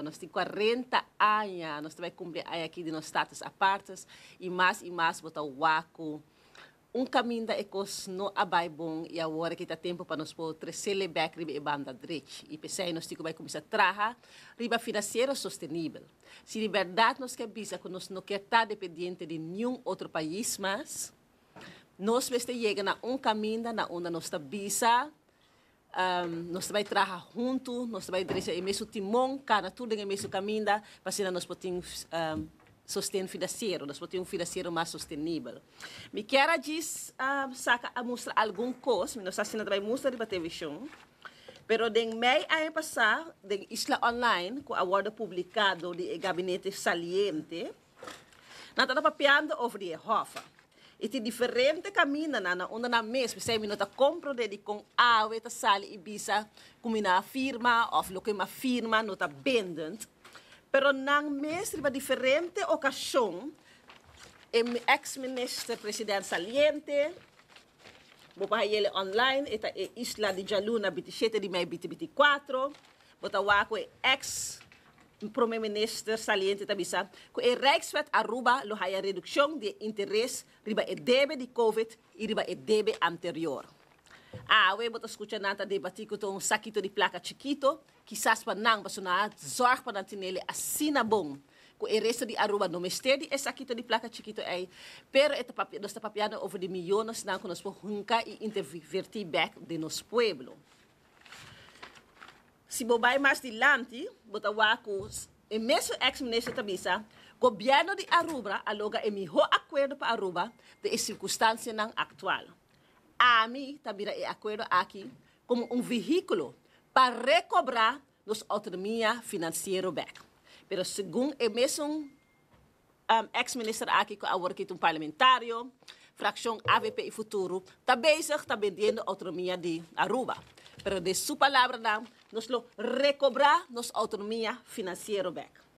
Nós temos 40 anos, nós também cumprir aqui de nos status apartes, e mais botar o waco. Caminho da ecos no abai bom e agora que está tempo para nós pôr trece back riba e banda direita. E pensei nós temos que começar a traha riba financeiro sostenibel. Se de verdade nós queremos que nós não quer estar dependente de nenhum outro país, mas nós vamos chegar na caminho na onde nós está bisa, nós vai traha junto, nós vai direita e mesmo timão, cada tudo em mesmo caminho, para ser nós podemos sustento financeiro, nós podemos financeiro mais sustentável. Me quero diz saca a mostrar algum coisa, nós assim vai mostrar para televisão. Pero den mei ano passado, den isla online, com a awor publicado de gabinete saliente, nós estamos papiando over de HOFA. E tem diferente caminho na onde na mesma, se nós compro de com awe, ta sali e bisa, com uma firma, ou lo que uma firma, nós está vendendo. Pero nang mestre ba diferente ocasión, ex-minister presidente saliente, bopa ele online, eta isla de Jaluna 27 de maio 2024, bota wako ex-primeiro-minister saliente tabisa, ko rijkswet Aruba lo haya redução de interesse riba e debe de COVID e riba e debe anterior. We bota escuchar nata debatir com um saquito de placa chiquito, quizás para não, mas na zorg para não ele assina bom. Com o resto de Aruba não mester esse saquito de placa chiquito aí, pero nós está papiando over de milhões não que nós podemos e intervertir back de nosso pueblo. Se bobai mais dilante, bota waku, e mesmo ex-ministro tabisa, governo de Aruba aloga e melhor acordo para Aruba de circunstância não atual. A mim, também é acordo aqui como veículo para recobrar nossa autonomia financeira back. Pero segundo o mesmo ex-ministro aqui, que agora que é um parlamentário, fraccion AVP Futuro, está bezig, está vendendo a autonomia de Aruba. Pero de sua palavra, nós recobrar nossa autonomia financeira back.